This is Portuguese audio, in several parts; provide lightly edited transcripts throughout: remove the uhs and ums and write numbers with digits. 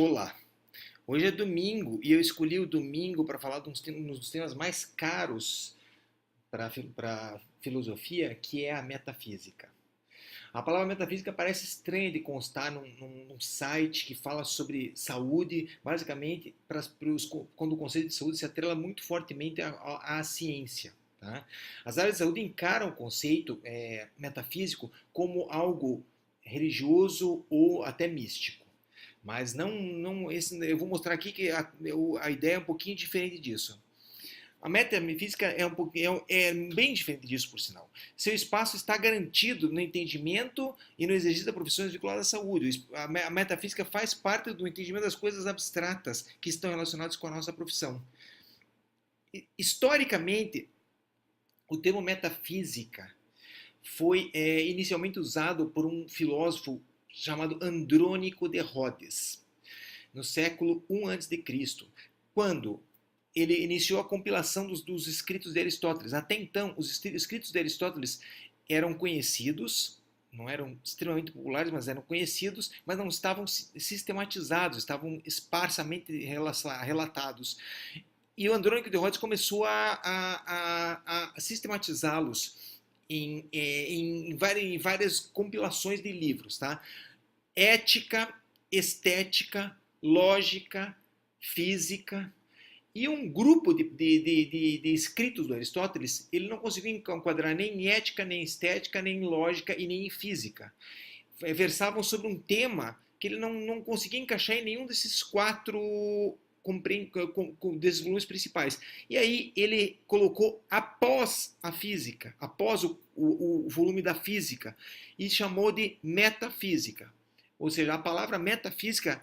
Olá, hoje é domingo e eu escolhi o domingo para falar de um dos temas mais caros para a filosofia, que é a metafísica. A palavra metafísica parece estranha de constar num site que fala sobre saúde, basicamente quando o conceito de saúde se atrela muito fortemente à ciência. Tá? As áreas de saúde encaram o conceito metafísico como algo religioso ou até místico. Mas eu vou mostrar aqui que a ideia é um pouquinho diferente disso. A metafísica é bem diferente disso, por sinal. Seu espaço está garantido no entendimento e no exercício das profissões vinculadas à saúde. A metafísica faz parte do entendimento das coisas abstratas que estão relacionadas com a nossa profissão. Historicamente, o termo metafísica foi inicialmente usado por um filósofo chamado Andrônico de Rhodes, no século I a.C., quando ele iniciou a compilação dos escritos de Aristóteles. Até então, os escritos de Aristóteles eram conhecidos, não eram extremamente populares, mas eram conhecidos, mas não estavam sistematizados, estavam esparsamente relatados. E o Andrônico de Rhodes começou a sistematizá-los em várias compilações de livros, tá? Ética, estética, lógica, física. E um grupo de escritos do Aristóteles, ele não conseguiu enquadrar nem em ética, nem em estética, nem em lógica e nem em física. Versavam sobre um tema que ele não conseguia encaixar em nenhum desses desses volumes principais. E aí ele colocou após a física, após o volume da física, e chamou de metafísica. Ou seja, a palavra metafísica,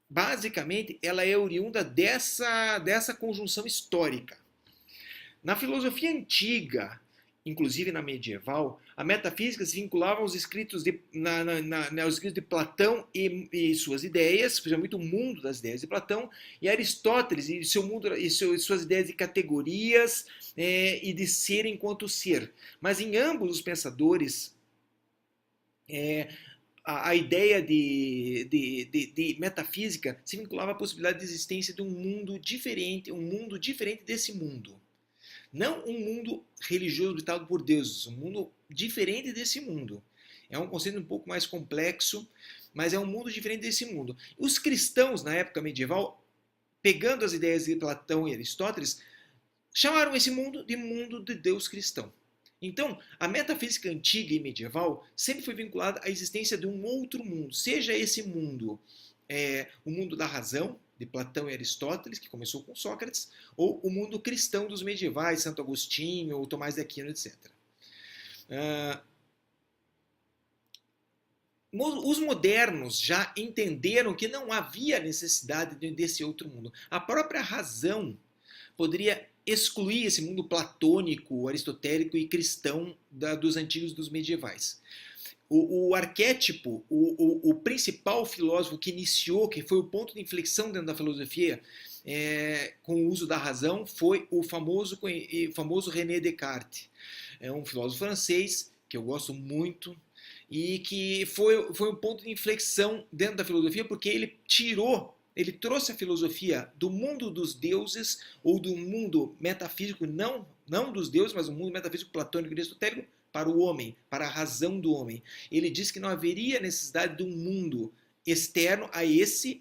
basicamente, ela é oriunda dessa conjunção histórica. Na filosofia antiga, inclusive na medieval, a metafísica se vinculava aos escritos aos escritos de Platão e suas ideias, especialmente o mundo das ideias de Platão, e Aristóteles e seu mundo e suas ideias de categorias e de ser enquanto ser. Mas em ambos os pensadores, a ideia de metafísica se vinculava à possibilidade de existência de um mundo diferente desse mundo. Não um mundo religioso habitado por deuses, um mundo diferente desse mundo. É um conceito um pouco mais complexo, mas é um mundo diferente desse mundo. Os cristãos, na época medieval, pegando as ideias de Platão e Aristóteles, chamaram esse mundo de Deus cristão. Então, a metafísica antiga e medieval sempre foi vinculada à existência de um outro mundo, seja esse mundo o mundo da razão, de Platão e Aristóteles, que começou com Sócrates, ou o mundo cristão dos medievais, Santo Agostinho, ou Tomás de Aquino, etc. Os modernos já entenderam que não havia necessidade desse outro mundo. A própria razão poderia excluir esse mundo platônico, aristotélico e cristão dos antigos e dos medievais. O arquétipo, o principal filósofo que iniciou, que foi o ponto de inflexão dentro da filosofia com o uso da razão, foi o famoso René Descartes. É um filósofo francês que eu gosto muito e que foi um ponto de inflexão dentro da filosofia porque ele trouxe a filosofia do mundo dos deuses ou do mundo metafísico, não dos deuses, mas do mundo metafísico platônico e aristotélico, para o homem, para a razão do homem. Ele diz que não haveria necessidade de um mundo externo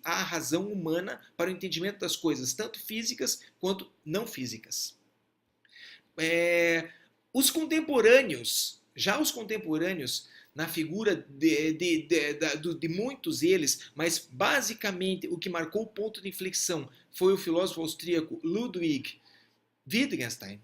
a razão humana, para o entendimento das coisas, tanto físicas quanto não físicas. Os contemporâneos, na figura de muitos deles, mas basicamente o que marcou o ponto de inflexão foi o filósofo austríaco Ludwig Wittgenstein.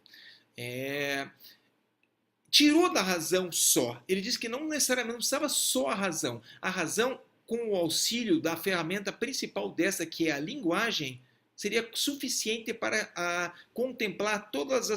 Tirou da razão só. Ele disse que não necessariamente não precisava só a razão. A razão, com o auxílio da ferramenta principal dessa, que é a linguagem, seria suficiente para contemplar todos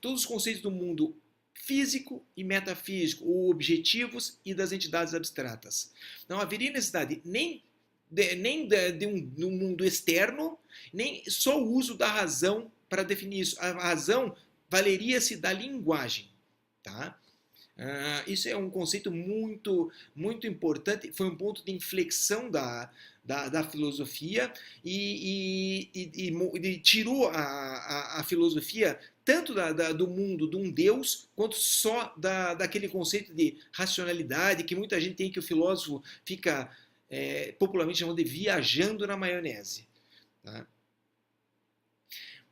os conceitos do mundo físico e metafísico, ou objetivos e das entidades abstratas. Não haveria necessidade nem de um mundo externo, nem só o uso da razão para definir isso. A razão valeria-se da linguagem. Tá? Isso é um conceito muito, muito importante, foi um ponto de inflexão da filosofia e tirou a filosofia tanto do mundo de um Deus, quanto só daquele conceito de racionalidade que muita gente tem, que o filósofo fica popularmente chamando de viajando na maionese. Tá?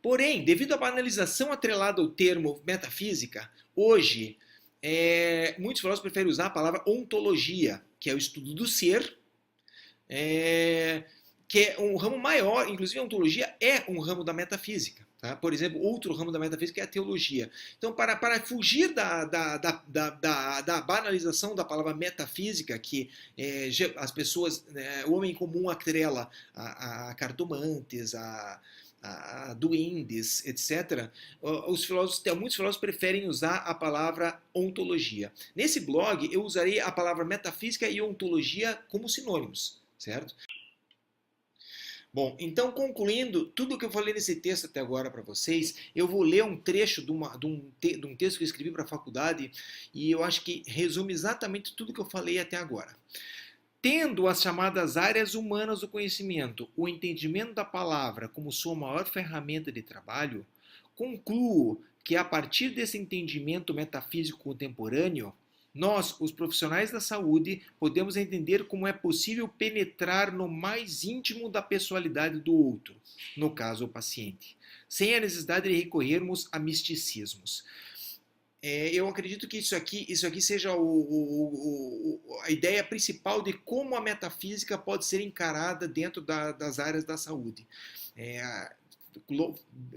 Porém, devido à banalização atrelada ao termo metafísica, hoje muitos filósofos preferem usar a palavra ontologia, que é o estudo do ser, que é um ramo maior, inclusive a ontologia é um ramo da metafísica. Tá? Por exemplo, outro ramo da metafísica é a teologia. Então, para fugir da banalização da palavra metafísica, que as pessoas, o homem comum atrela a cartomantes, a duendes, etc., muitos filósofos preferem usar a palavra ontologia. Nesse blog, eu usarei a palavra metafísica e ontologia como sinônimos, certo? Bom, então concluindo tudo o que eu falei nesse texto até agora para vocês, eu vou ler um trecho de um texto que eu escrevi para a faculdade e eu acho que resume exatamente tudo que eu falei até agora. Tendo as chamadas áreas humanas do conhecimento, o entendimento da palavra como sua maior ferramenta de trabalho, concluo que a partir desse entendimento metafísico contemporâneo, nós, os profissionais da saúde, podemos entender como é possível penetrar no mais íntimo da pessoalidade do outro, no caso o paciente, sem a necessidade de recorrermos a misticismos. Eu acredito que isso aqui seja a ideia principal de como a metafísica pode ser encarada dentro das áreas da saúde.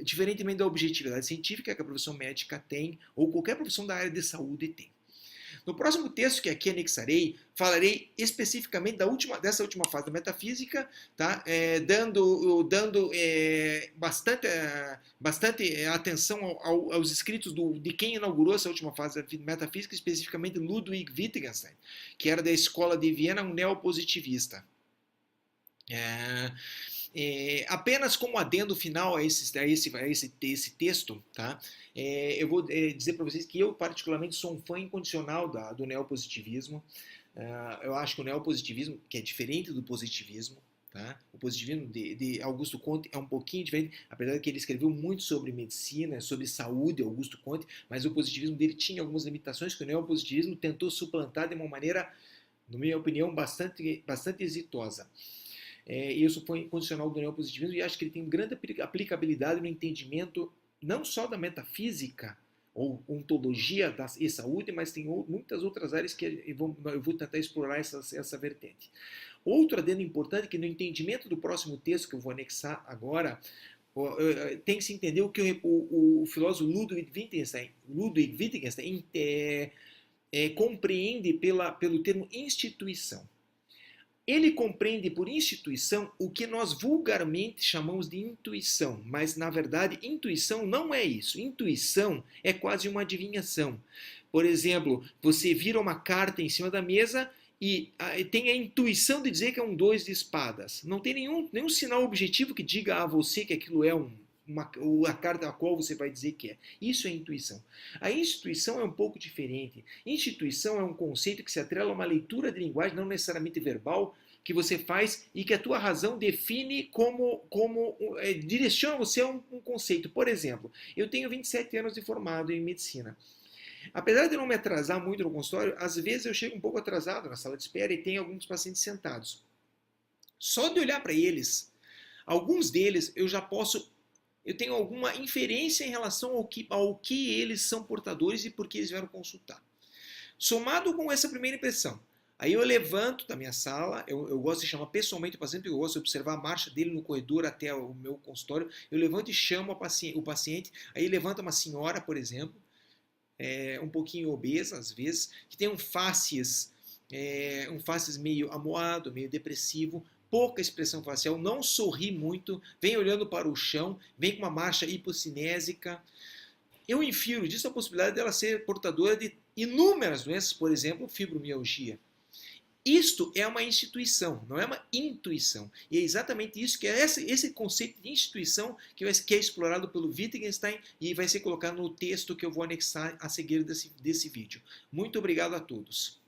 Diferentemente da objetividade científica que a profissão médica tem, ou qualquer profissão da área de saúde tem. No próximo texto que aqui anexarei, falarei especificamente dessa última fase da metafísica, tá? Dando bastante atenção aos escritos de quem inaugurou essa última fase da metafísica, especificamente Ludwig Wittgenstein, que era da escola de Viena, um neopositivista. Apenas como adendo final a esse texto, tá? Eu vou dizer para vocês que eu particularmente sou um fã incondicional do neopositivismo. Eu acho que o neopositivismo, que é diferente do positivismo, tá? O positivismo de Augusto Comte é um pouquinho diferente, apesar de que ele escreveu muito sobre medicina, sobre saúde, Augusto Comte, mas o positivismo dele tinha algumas limitações que o neopositivismo tentou suplantar de uma maneira, na minha opinião, bastante exitosa. Eu sou fã incondicional do neopositivismo e acho que ele tem grande aplicabilidade no entendimento não só da metafísica ou ontologia e saúde, mas tem muitas outras áreas que eu vou tentar explorar essa vertente. Outro adendo importante é que no entendimento do próximo texto que eu vou anexar agora, tem que se entender o que o filósofo Ludwig Wittgenstein compreende pelo termo instituição. Ele compreende por instituição o que nós vulgarmente chamamos de intuição, mas na verdade intuição não é isso. Intuição é quase uma adivinhação. Por exemplo, você vira uma carta em cima da mesa e tem a intuição de dizer que é um 2 de espadas. Não tem nenhum sinal objetivo que diga a você que aquilo é a carta a qual você vai dizer que é. Isso é intuição. A instituição é um pouco diferente. Instituição é um conceito que se atrela a uma leitura de linguagem, não necessariamente verbal, que você faz e que a tua razão define direciona você a um conceito. Por exemplo, eu tenho 27 anos de formado em medicina. Apesar de não me atrasar muito no consultório, às vezes eu chego um pouco atrasado na sala de espera e tem alguns pacientes sentados. Só de olhar para eles, alguns deles eu tenho alguma inferência em relação ao que eles são portadores e por que eles vieram consultar. Somado com essa primeira impressão, aí eu levanto da minha sala, eu gosto de chamar pessoalmente o paciente, porque eu gosto de observar a marcha dele no corredor até o meu consultório, eu levanto e chamo o paciente, aí levanta uma senhora, por exemplo, um pouquinho obesa às vezes, que tem um facies meio amuado, meio depressivo, pouca expressão facial, não sorri muito, vem olhando para o chão, vem com uma marcha hipocinésica. Eu infiro disso a possibilidade dela ser portadora de inúmeras doenças, por exemplo, fibromialgia. Isto é uma instituição, não é uma intuição. E é exatamente isso que é esse conceito de instituição que é explorado pelo Wittgenstein e vai ser colocado no texto que eu vou anexar a seguir desse vídeo. Muito obrigado a todos.